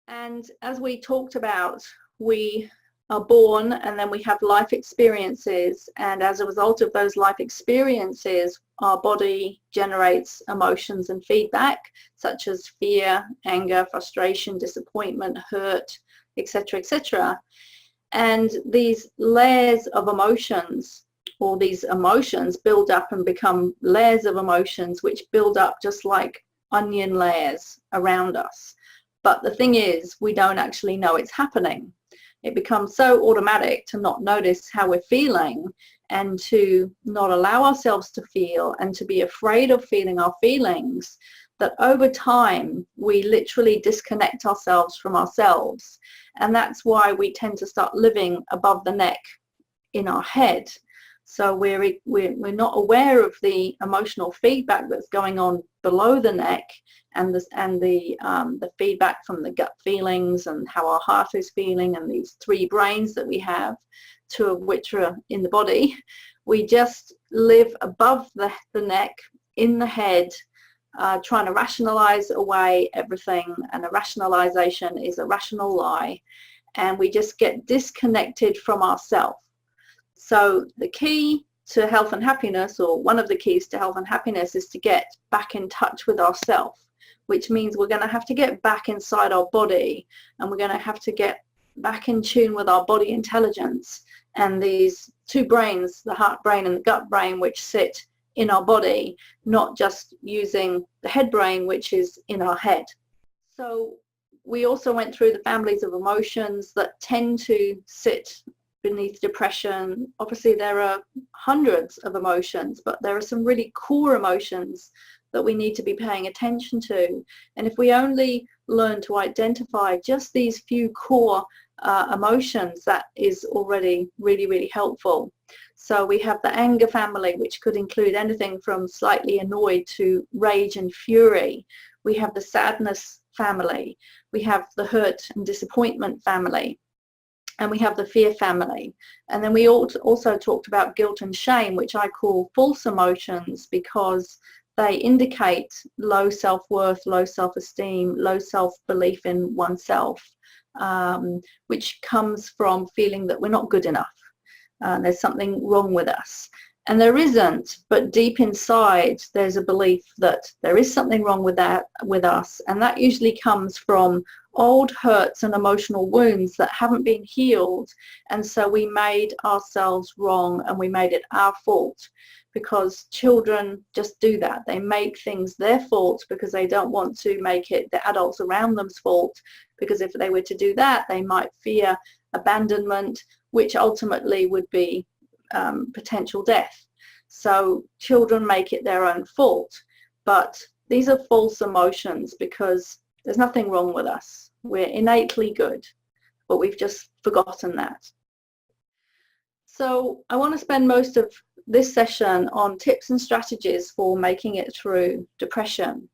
And as we talked about, we are born and then we have life experiences, and as a result of those life experiences, our body generates emotions and feedback such as fear, anger, frustration, disappointment, hurt, etc., etc. And these layers of emotions, or these emotions, build up and become layers of emotions which build up just like onion layers around us. But the thing is, we don't actually know it's happening. It becomes so automatic to not notice how we're feeling and to not allow ourselves to feel and to be afraid of feeling our feelings, that over time we literally disconnect ourselves from ourselves. And that's why we tend to start living above the neck in our head. So we're not aware of the emotional feedback that's going on below the neck, and the feedback from the gut feelings and how our heart is feeling, and these three brains that we have, two of which are in the body. We just live above the neck, in the head, trying to rationalize away everything, and a rationalization is a rational lie, and we just get disconnected from ourselves. So the key to health and happiness, or one of the keys to health and happiness, is to get back in touch with ourselves, which means we're going to have to get back inside our body, and we're going to have to get back in tune with our body intelligence and these two brains, the heart brain and the gut brain, which sit in our body, not just using the head brain, which is in our head. So we also went through the families of emotions that tend to sit beneath depression. Obviously there are hundreds of emotions, but there are some really core emotions that we need to be paying attention to. And if we only learn to identify just these few core emotions, that is already really, really helpful. So we have the anger family, which could include anything from slightly annoyed to rage and fury. We have the sadness family. We have the hurt and disappointment family. And we have the fear family. And then we also talked about guilt and shame, which I call false emotions, because they indicate low self-worth, low self-esteem, low self-belief in oneself, which comes from feeling that we're not good enough. There's something wrong with us. And there isn't, but deep inside there's a belief that there is something wrong with us, and that usually comes from old hurts and emotional wounds that haven't been healed, and so we made ourselves wrong and we made it our fault, because children just do that. They make things their fault because they don't want to make it the adults around them's fault, because if they were to do that, they might fear abandonment, which ultimately would be potential death. So children make it their own fault, but these are false emotions because there's nothing wrong with us. We're innately good, but we've just forgotten that. So I want to spend most of this session on tips and strategies for making it through depression.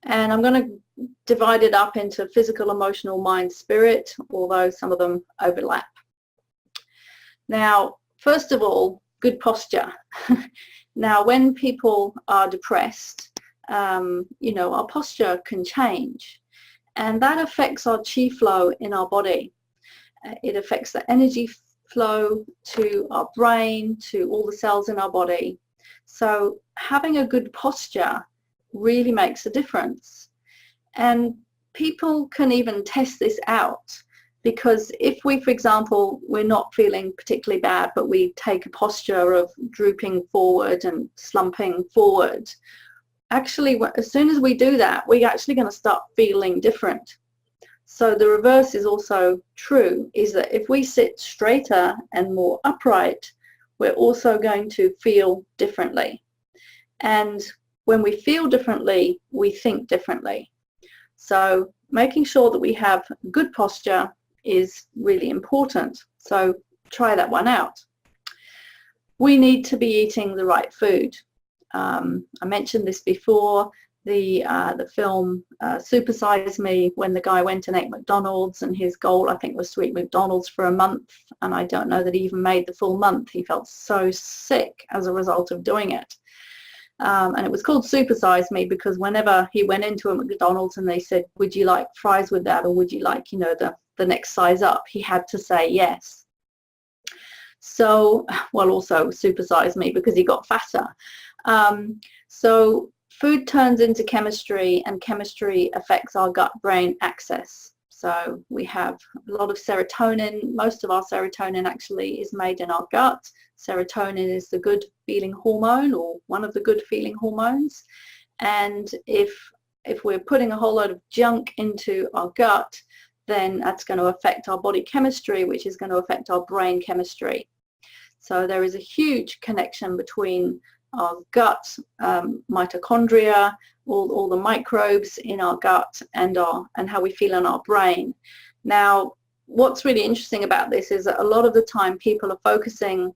And I'm going to divide it up into physical, emotional, mind, spirit, although some of them overlap. Now, first of all, good posture. Now, when people are depressed, our posture can change, and that affects our chi flow in our body. It affects the energy flow to our brain, to all the cells in our body. So having a good posture really makes a difference. And people can even test this out, because if we, for example, we're not feeling particularly bad, but we take a posture of drooping forward and slumping forward, actually, as soon as we do that, we're actually going to start feeling different. So the reverse is also true, is that if we sit straighter and more upright, we're also going to feel differently. And when we feel differently, we think differently. So making sure that we have good posture is really important. So try that one out. We need to be eating the right food. I mentioned this before, the film Super Size Me, when the guy went and ate McDonald's, and his goal, I think, was to eat McDonald's for a month, and I don't know that he even made the full month. He felt so sick as a result of doing it. And it was called Supersize Me because whenever he went into a McDonald's and they said, would you like fries with that, or would you like, you know, the next size up, he had to say yes. So, well, also Supersize Me because he got fatter. So food turns into chemistry, and chemistry affects our gut-brain axis. So we have a lot of serotonin. Most of our serotonin actually is made in our gut. Serotonin is the good feeling hormone, or one of the good feeling hormones. And if we're putting a whole lot of junk into our gut, then that's going to affect our body chemistry, which is going to affect our brain chemistry. So there is a huge connection between our gut, mitochondria, all the microbes in our gut, and how we feel in our brain. Now, what's really interesting about this is that a lot of the time people are focusing,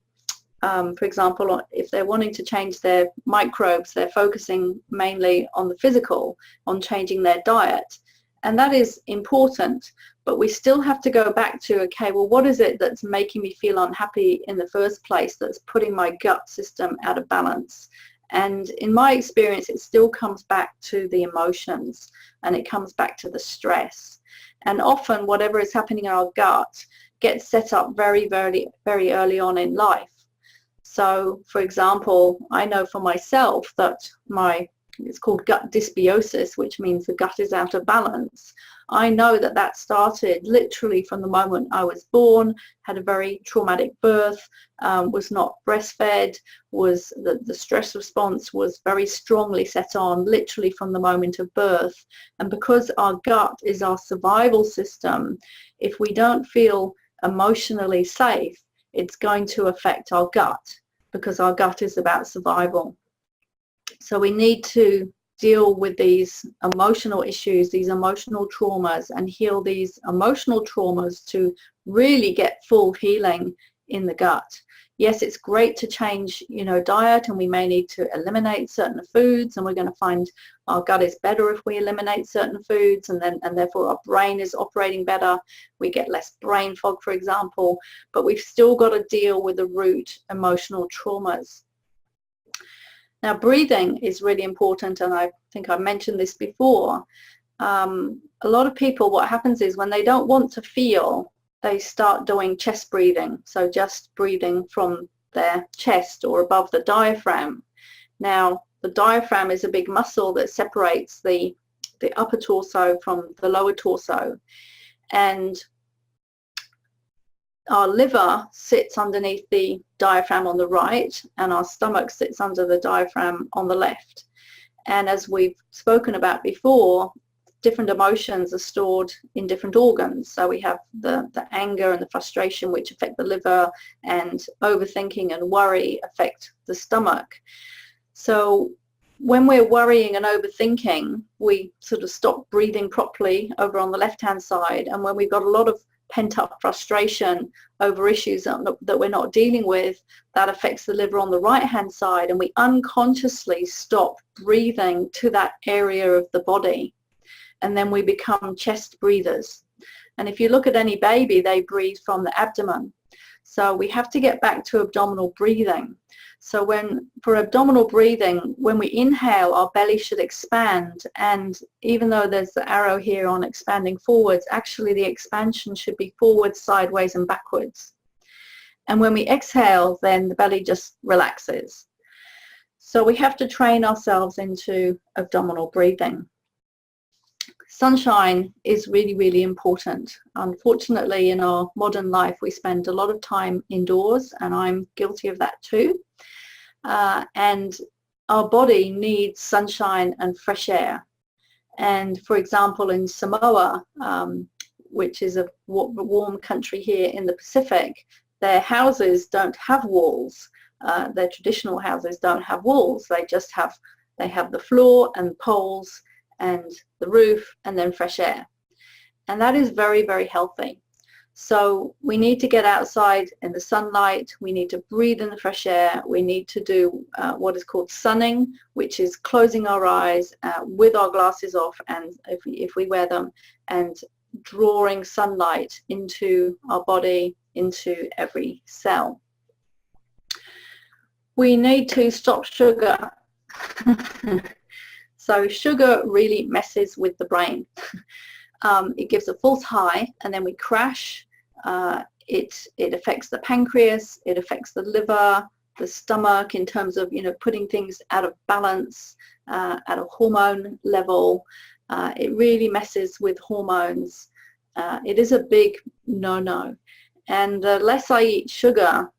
for example, if they're wanting to change their microbes, they're focusing mainly on the physical, on changing their diet. And that is important, but we still have to go back to, okay, well, what is it that's making me feel unhappy in the first place, that's putting my gut system out of balance? And in my experience, it still comes back to the emotions, and it comes back to the stress. And often whatever is happening in our gut gets set up very, very, very early on in life. So, for example, I know for myself that it's called gut dysbiosis, which means the gut is out of balance. I know that started literally from the moment I was born, had a very traumatic birth, was not breastfed, was the stress response was very strongly set on literally from the moment of birth. And because our gut is our survival system, if we don't feel emotionally safe, it's going to affect our gut, because our gut is about survival. So we need to deal with these emotional issues, these emotional traumas, and heal these emotional traumas to really get full healing in the gut. Yes, it's great to change, you know, diet, and we may need to eliminate certain foods, and we're going to find our gut is better if we eliminate certain foods, and therefore our brain is operating better. We get less brain fog, for example, but we've still got to deal with the root emotional traumas. Now, breathing is really important, and I think I mentioned this before. A lot of people, what happens is when they don't want to feel, they start doing chest breathing, so just breathing from their chest or above the diaphragm. Now, the diaphragm is a big muscle that separates the upper torso from the lower torso, and our liver sits underneath the diaphragm on the right, and our stomach sits under the diaphragm on the left. And as we've spoken about before, different emotions are stored in different organs. So we have the anger and the frustration, which affect the liver, and overthinking and worry affect the stomach. So when we're worrying and overthinking, we sort of stop breathing properly over on the left-hand side. And when we've got a lot of pent-up frustration over issues that we're not dealing with, that affects the liver on the right-hand side, and we unconsciously stop breathing to that area of the body, and then we become chest breathers. And if you look at any baby, they breathe from the abdomen. So we have to get back to abdominal breathing. So for abdominal breathing, when we inhale, our belly should expand, and even though there's the arrow here on expanding forwards, actually the expansion should be forwards, sideways, and backwards. And when we exhale, then the belly just relaxes. So we have to train ourselves into abdominal breathing. Sunshine is really, really important. Unfortunately, in our modern life, we spend a lot of time indoors, and I'm guilty of that too. And our body needs sunshine and fresh air. And for example, in Samoa, which is a warm country here in the Pacific, their houses don't have walls. Their traditional houses don't have walls. They have the floor and poles and the roof, and then fresh air. And that is very, very healthy. So we need to get outside in the sunlight, we need to breathe in the fresh air, we need to do what is called sunning, which is closing our eyes with our glasses off, and if we wear them, and drawing sunlight into our body, into every cell. We need to stop sugar So sugar really messes with the brain. It gives a false high, and then we crash. It affects the pancreas, it affects the liver, the stomach, in terms of, putting things out of balance at a hormone level. It really messes with hormones. It is a big no-no. And the less I eat sugar,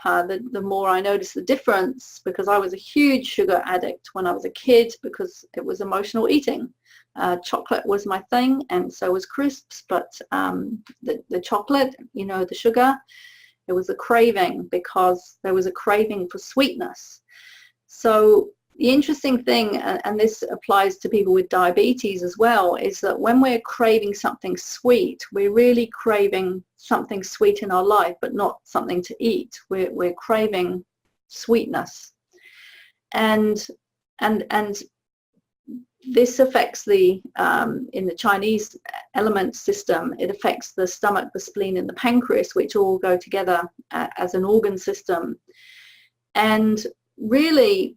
the more I notice the difference, because I was a huge sugar addict when I was a kid because it was emotional eating. Chocolate was my thing, and so was crisps, but the chocolate, the sugar, it was a craving because there was a craving for sweetness. So the interesting thing, and this applies to people with diabetes as well, is that when we're craving something sweet, we're really craving something sweet in our life, but not something to eat. We're craving sweetness. And this affects in the Chinese element system, it affects the stomach, the spleen, and the pancreas, which all go together as an organ system. And really,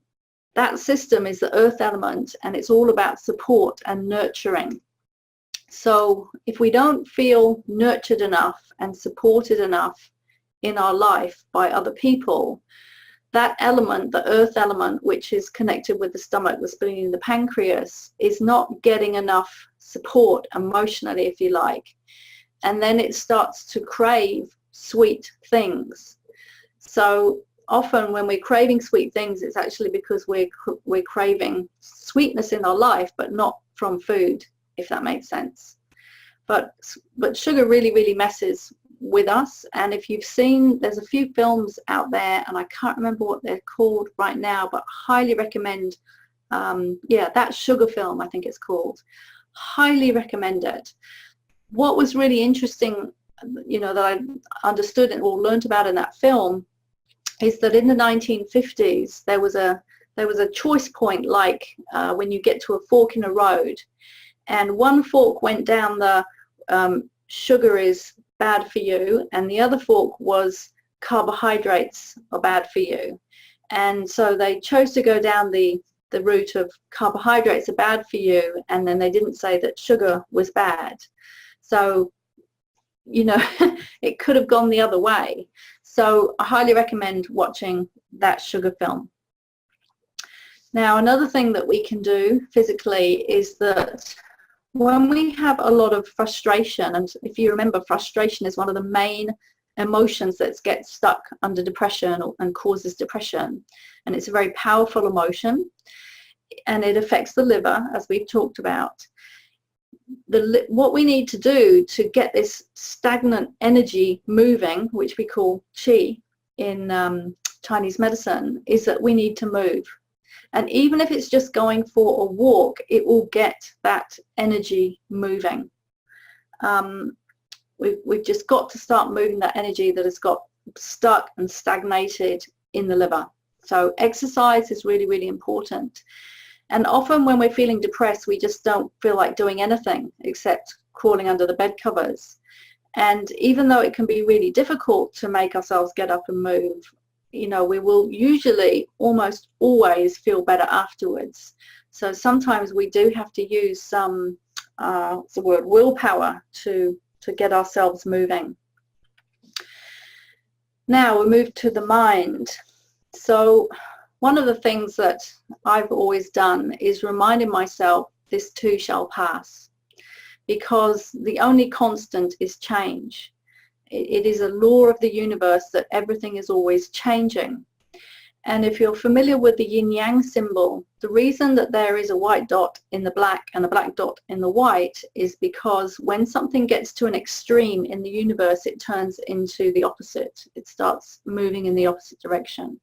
that system is the earth element, and it's all about support and nurturing. So if we don't feel nurtured enough and supported enough in our life by other people, that element, the earth element, which is connected with the stomach, the spleen, and the pancreas, is not getting enough support emotionally, if you like. And then it starts to crave sweet things. So often when we're craving sweet things, it's actually because we're craving sweetness in our life, but not from food, if that makes sense. But sugar really, really messes with us. And if you've seen, there's a few films out there, and I can't remember what they're called right now, but highly recommend, that Sugar film, I think it's called. Highly recommend it. What was really interesting, that I understood or learned about in that film, is that in the 1950s there was a choice point, like when you get to a fork in a road, and one fork went down the sugar is bad for you, and the other fork was carbohydrates are bad for you. And so they chose to go down the route of carbohydrates are bad for you, and then they didn't say that sugar was bad. So it could have gone the other way. So I highly recommend watching that sugar film. Now, another thing that we can do physically is that when we have a lot of frustration, and if you remember, frustration is one of the main emotions that gets stuck under depression and causes depression, and it's a very powerful emotion, and it affects the liver, as we've talked about. What we need to do to get this stagnant energy moving, which we call qi in Chinese medicine, is that we need to move. And even if it's just going for a walk, it will get that energy moving. We've just got to start moving that energy that has got stuck and stagnated in the liver. So exercise is really, really important. And often when we're feeling depressed, we just don't feel like doing anything except crawling under the bed covers. And even though it can be really difficult to make ourselves get up and move, we will usually almost always feel better afterwards. So sometimes we do have to use some, what's the word, willpower to get ourselves moving. Now we move to the mind. So one of the things that I've always done is reminding myself this too shall pass, because the only constant is change. It is a law of the universe that everything is always changing. And if you're familiar with the yin-yang symbol, the reason that there is a white dot in the black and a black dot in the white is because when something gets to an extreme in the universe, it turns into the opposite. It starts moving in the opposite direction.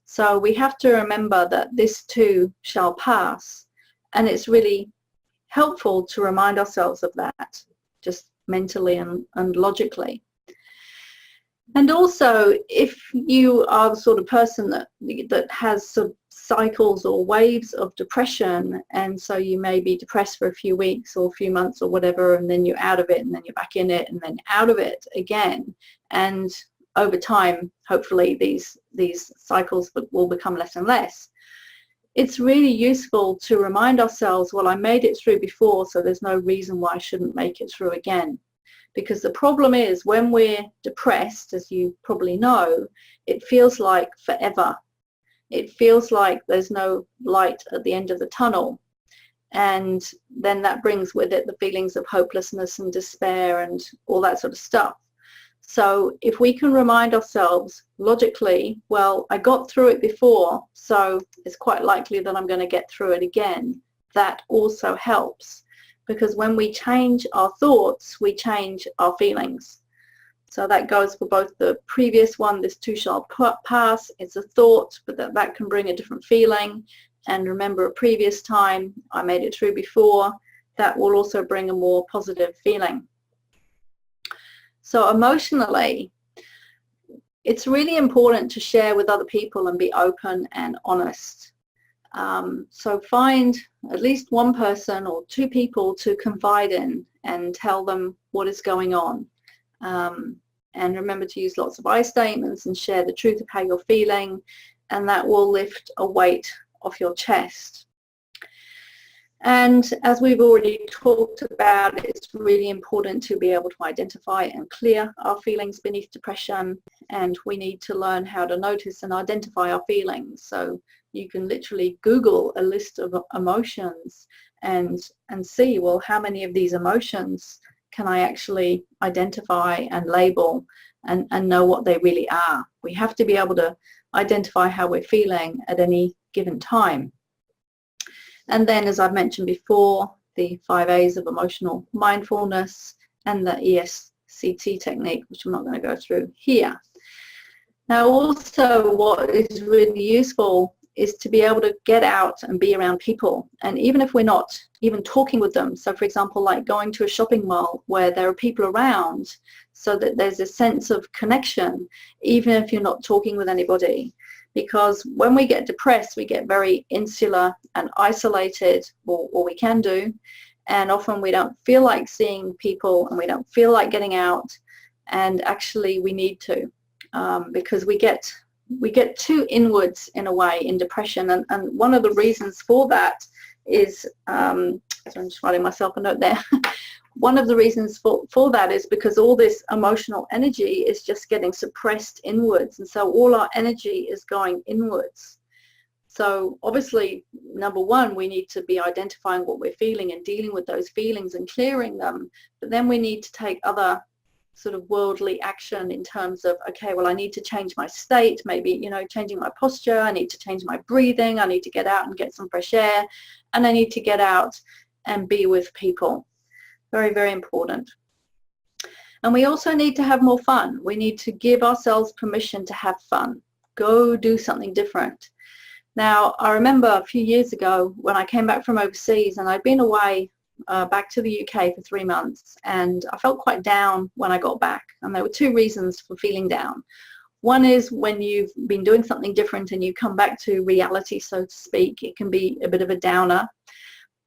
So we have to remember that this too shall pass, and it's really helpful to remind ourselves of that, just mentally and logically. And also, if you are the sort of person that has some cycles or waves of depression, and so you may be depressed for a few weeks or a few months or whatever, and then you're out of it, and then you're back in it, and then out of it again, and over time, hopefully these cycles will become less and less. it's really useful to remind ourselves, well, I made it through before, so there's no reason why I shouldn't make it through again. Because the problem is when we're depressed, as you probably know, it feels like forever. It feels like there's no light at the end of the tunnel. And then that brings with it the feelings of hopelessness and despair and all that sort of stuff. So if we can remind ourselves logically, well, I got through it before, so it's quite likely that I'm going to get through it again, that also helps. Because when we change our thoughts, we change our feelings. So that goes for both the previous one, this too shall pass, it's a thought, but that can bring a different feeling. And remember a previous time, I made it through before, that will also bring a more positive feeling. So emotionally, it's really important to share with other people and be open and honest. So find at least one person or two people to confide in and tell them what is going on. And remember to use lots of I statements and share the truth of how you're feeling, and that will lift a weight off your chest. And as we've already talked about, it's really important to be able to identify and clear our feelings beneath depression, and we need to learn how to notice and identify our feelings. So you can literally Google a list of emotions and see, well, how many of these emotions can I actually identify and label and know what they really are. We have to be able to identify how we're feeling at any given time. And then, as I've mentioned before, the 5 A's of emotional mindfulness and the ESCT technique, which I'm not going to go through here. Now, also what is really useful is to be able to get out and be around people. And even if we're not even talking with them, so for example, like going to a shopping mall where there are people around, so that there's a sense of connection, even if you're not talking with anybody. Because when we get depressed, we get very insular and isolated, or we can do, and often we don't feel like seeing people and we don't feel like getting out, and actually we need to, because we get too inwards in a way in depression, and one of the reasons for that is, so I'm just writing myself a note there, one of the reasons for that is because all this emotional energy is just getting suppressed inwards, and so all our energy is going inwards. So obviously, number one, we need to be identifying what we're feeling and dealing with those feelings and clearing them, but then we need to take other sort of worldly action in terms of, okay, well, I need to change my state, maybe, changing my posture, I need to change my breathing, I need to get out and get some fresh air, and I need to get out and be with people. Very, very important. And we also need to have more fun. We need to give ourselves permission to have fun. Go do something different. Now, I remember a few years ago when I came back from overseas, and I'd been away back to the UK for 3 months, and I felt quite down when I got back. And there were two reasons for feeling down. One is when you've been doing something different and you come back to reality, so to speak, it can be a bit of a downer.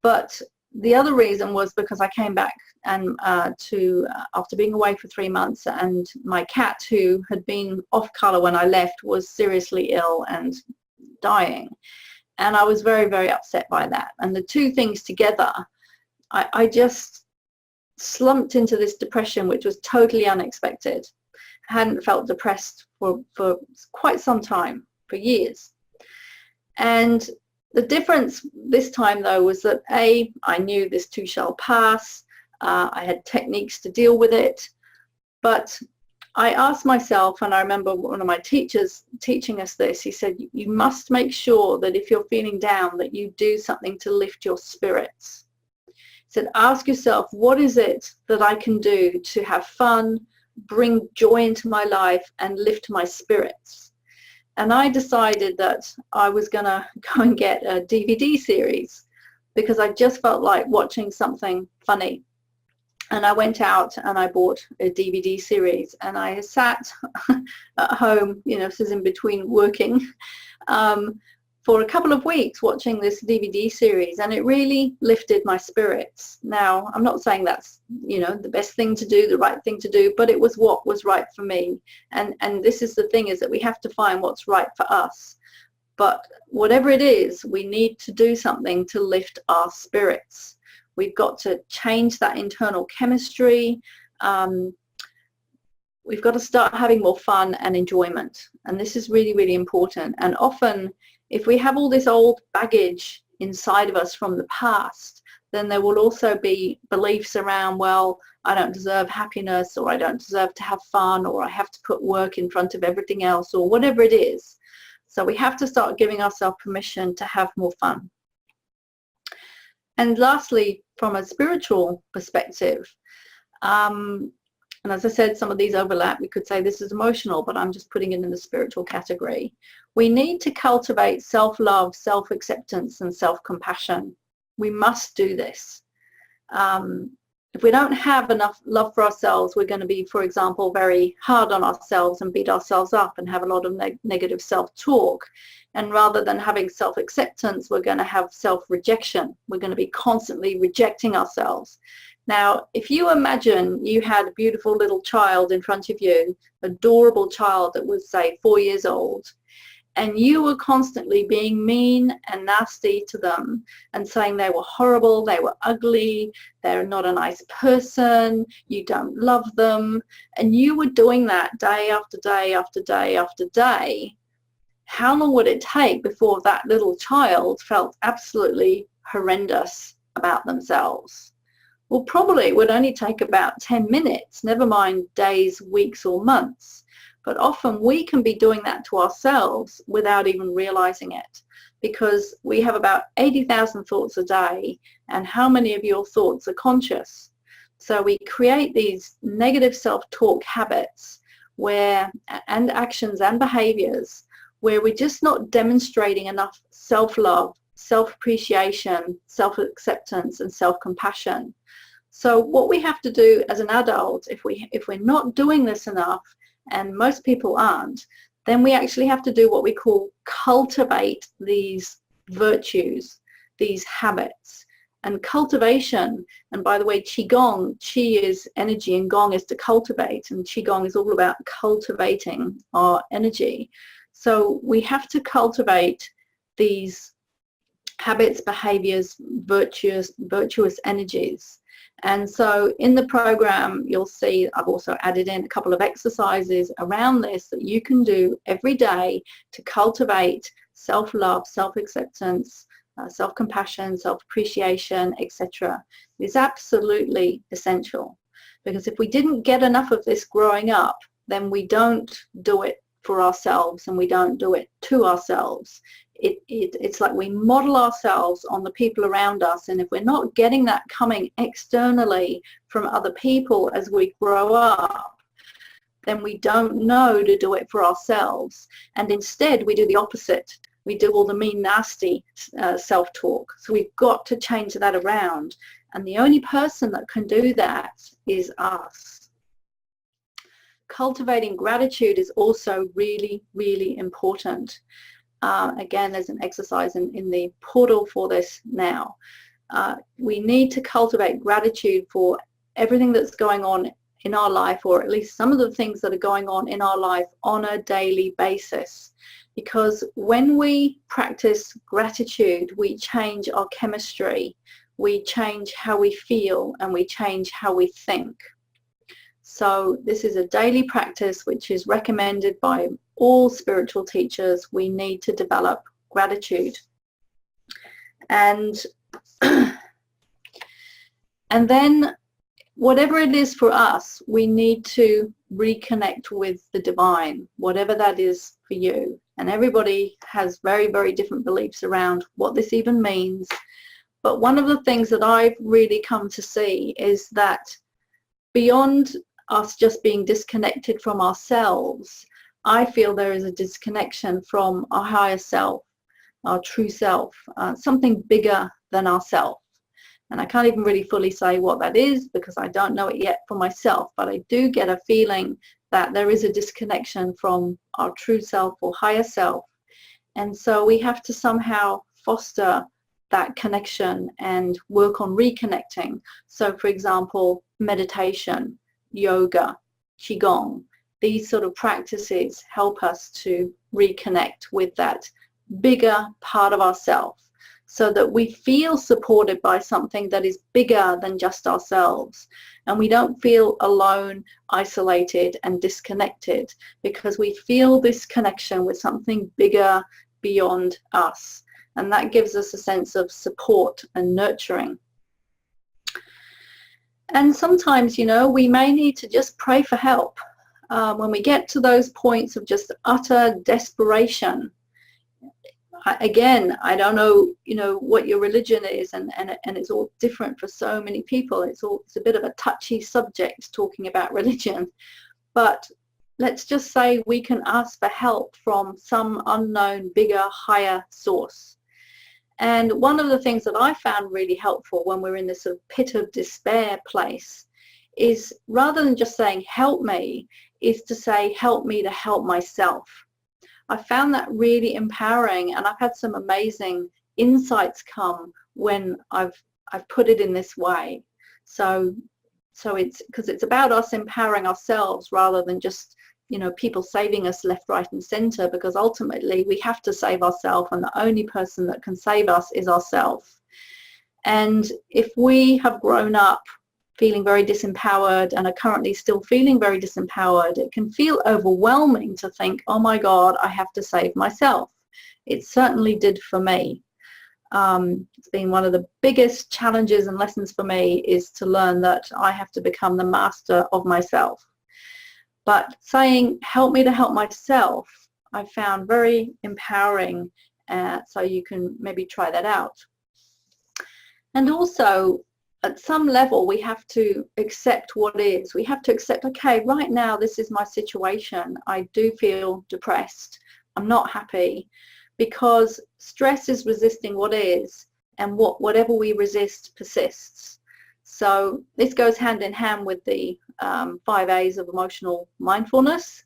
But the other reason was because I came back and after being away for 3 months, and my cat, who had been off colour when I left, was seriously ill and dying. And I was very, very upset by that. And the two things together, I just slumped into this depression, which was totally unexpected. I hadn't felt depressed for quite some time, for years. And the difference this time, though, was that I knew this too shall pass. I had techniques to deal with it. But I asked myself, and I remember one of my teachers teaching us this, he said, you must make sure that if you're feeling down, that you do something to lift your spirits. He said, ask yourself, what is it that I can do to have fun, bring joy into my life, and lift my spirits? And I decided that I was going to go and get a DVD series because I just felt like watching something funny. And I went out and I bought a DVD series, and I sat at home, this is in between working, for a couple of weeks watching this DVD series, and it really lifted my spirits. Now, I'm not saying that's, the best thing to do, the right thing to do, but it was what was right for me. And this is the thing, is that we have to find what's right for us. But whatever it is, we need to do something to lift our spirits. We've got to change that internal chemistry. We've got to start having more fun and enjoyment. And this is really, really important. And often, if we have all this old baggage inside of us from the past, then there will also be beliefs around, well, I don't deserve happiness, or I don't deserve to have fun, or I have to put work in front of everything else, or whatever it is. So we have to start giving ourselves permission to have more fun. And lastly, from a spiritual perspective, and as I said, some of these overlap. We could say this is emotional, but I'm just putting it in the spiritual category. We need to cultivate self-love, self-acceptance, and self-compassion. We must do this. If we don't have enough love for ourselves, we're going to be, for example, very hard on ourselves and beat ourselves up and have a lot of negative self-talk. And rather than having self-acceptance, we're going to have self-rejection. We're going to be constantly rejecting ourselves. Now, if you imagine you had a beautiful little child in front of you, adorable child that was, say, 4 years old, and you were constantly being mean and nasty to them and saying they were horrible, they were ugly, they're not a nice person, you don't love them, and you were doing that day after day after day after day, how long would it take before that little child felt absolutely horrendous about themselves? Well, probably it would only take about 10 minutes, never mind days, weeks, or months. But often we can be doing that to ourselves without even realizing it, because we have about 80,000 thoughts a day, and how many of your thoughts are conscious? So we create these negative self-talk habits and actions and behaviors where we're just not demonstrating enough self-love, self-appreciation, self-acceptance, and self-compassion. So what we have to do as an adult, if we're not doing this enough, and most people aren't, then we actually have to do what we call cultivate these virtues, these habits. And cultivation, and by the way, Qigong, Qi is energy and Gong is to cultivate, and Qigong is all about cultivating our energy. So we have to cultivate these habits, behaviors, virtuous energies. And so in the program, you'll see I've also added in a couple of exercises around this that you can do every day to cultivate self-love, self-acceptance, self-compassion, self-appreciation, etc. It's absolutely essential, because if we didn't get enough of this growing up, then we don't do it for ourselves and we don't do it to ourselves. It's like we model ourselves on the people around us, and if we're not getting that coming externally from other people as we grow up, then we don't know to do it for ourselves, and instead we do the opposite. We do all the mean, nasty self-talk. So we've got to change that around, and the only person that can do that is us. Cultivating gratitude is also really, really important. Again, there's an exercise in the portal for this now. We need to cultivate gratitude for everything that's going on in our life, or at least some of the things that are going on in our life on a daily basis. Because when we practice gratitude, we change our chemistry, we change how we feel, and we change how we think. So this is a daily practice which is recommended by all spiritual teachers. We need to develop gratitude. And then whatever it is for us, we need to reconnect with the divine, whatever that is for you. And everybody has very, very different beliefs around what this even means. But one of the things that I've really come to see is that beyond us just being disconnected from ourselves, I feel there is a disconnection from our higher self, our true self, something bigger than ourself. And I can't even really fully say what that is because I don't know it yet for myself, but I do get a feeling that there is a disconnection from our true self or higher self. And so we have to somehow foster that connection and work on reconnecting. So for example, meditation, yoga, Qigong, these sort of practices help us to reconnect with that bigger part of ourselves, so that we feel supported by something that is bigger than just ourselves, and we don't feel alone, isolated and disconnected, because we feel this connection with something bigger beyond us, and that gives us a sense of support and nurturing. And sometimes, you know, we may need to just pray for help. When we get to those points of just utter desperation, again, I don't know, you know, what your religion is, and it's all different for so many people. It's a bit of a touchy subject, talking about religion, but let's just say we can ask for help from some unknown, bigger, higher source. And one of the things that I found really helpful when we're in this sort of pit of despair place is, rather than just saying help me, is to say help me to help myself. I found that really empowering, and I've had some amazing insights come when I've put it in this way. So it's because it's about us empowering ourselves rather than just, you know, people saving us left, right and center, because ultimately we have to save ourselves, and the only person that can save us is ourselves. And if we have grown up feeling very disempowered and are currently still feeling very disempowered, it can feel overwhelming to think, oh my God, I have to save myself. It certainly did for me. It's been one of the biggest challenges and lessons for me, is to learn that I have to become the master of myself. But saying help me to help myself, I found very empowering, so you can maybe try that out. And also, at some level, we have to accept what is. We have to accept, okay, right now this is my situation. I do feel depressed. I'm not happy, because stress is resisting what is, and whatever we resist persists. So this goes hand in hand with the 5 A's of emotional mindfulness.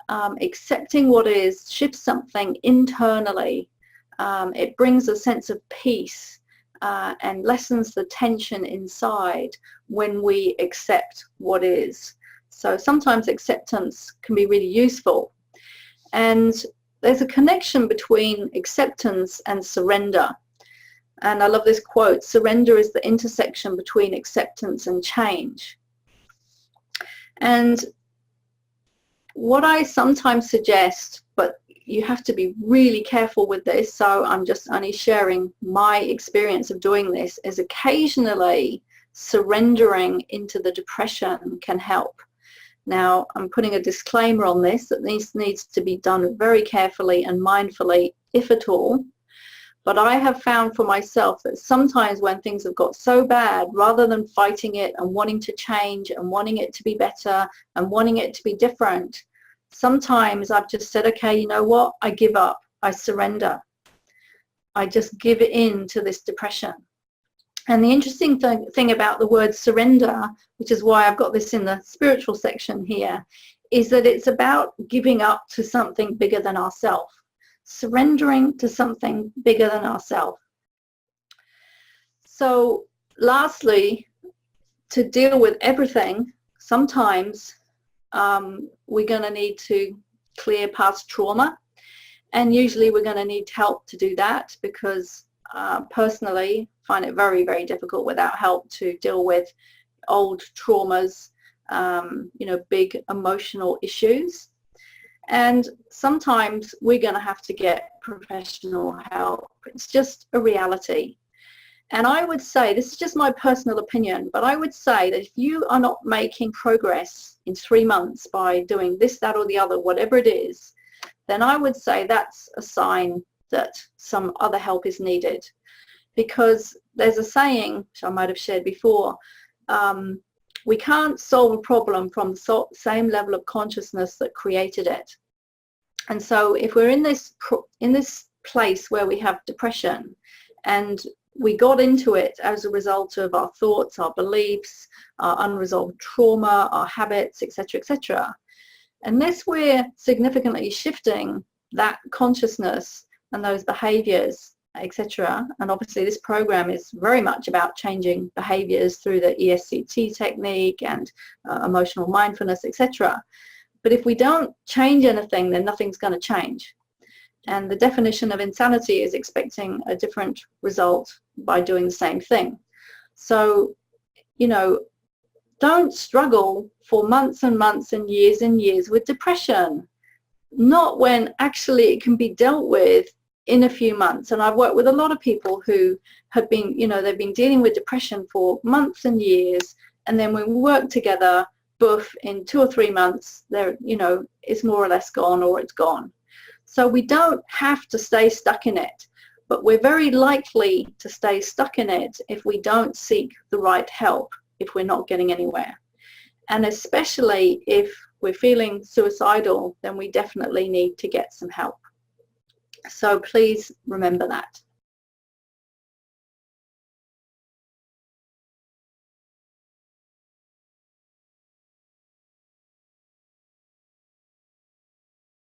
Accepting what is shifts something internally. It brings a sense of peace. And lessens the tension inside when we accept what is. So sometimes acceptance can be really useful. And there's a connection between acceptance and surrender. And I love this quote: surrender is the intersection between acceptance and change. And what I sometimes suggest, but you have to be really careful with this, so I'm just only sharing my experience of doing this, is occasionally surrendering into the depression can help. Now, I'm putting a disclaimer on this, that this needs to be done very carefully and mindfully, if at all. But I have found for myself that sometimes when things have got so bad, rather than fighting it and wanting to change and wanting it to be better and wanting it to be different, sometimes I've just said, okay, you know what? I give up. I surrender. I just give in to this depression. And the interesting thing about the word surrender, which is why I've got this in the spiritual section here, is that it's about giving up to something bigger than ourselves. Surrendering to something bigger than ourselves. So lastly, to deal with everything, sometimes we're going to need to clear past trauma, and usually we're going to need help to do that, because personally I find it very, very difficult without help to deal with old traumas, you know, big emotional issues. And sometimes we're going to have to get professional help. It's just a reality. And I would say, this is just my personal opinion, but I would say that if you are not making progress in 3 months by doing this, that, or the other, whatever it is, then I would say that's a sign that some other help is needed. Because there's a saying, which I might have shared before, we can't solve a problem from the same level of consciousness that created it. And so if we're in this place where we have depression, and we got into it as a result of our thoughts, our beliefs, our unresolved trauma, our habits, etc., etc., unless we're significantly shifting that consciousness and those behaviors, etc. And obviously this program is very much about changing behaviors through the ESCT technique and emotional mindfulness, etc. But if we don't change anything, then nothing's going to change. And the definition of insanity is expecting a different result by doing the same thing. So, you know, don't struggle for months and months and years with depression. Not when actually it can be dealt with in a few months. And I've worked with a lot of people who have been, you know, they've been dealing with depression for months and years. And then when we work together, boof, in 2 or 3 months, they're, you know, it's more or less gone, or it's gone. So we don't have to stay stuck in it, but we're very likely to stay stuck in it if we don't seek the right help, if we're not getting anywhere. And especially if we're feeling suicidal, then we definitely need to get some help. So please remember that.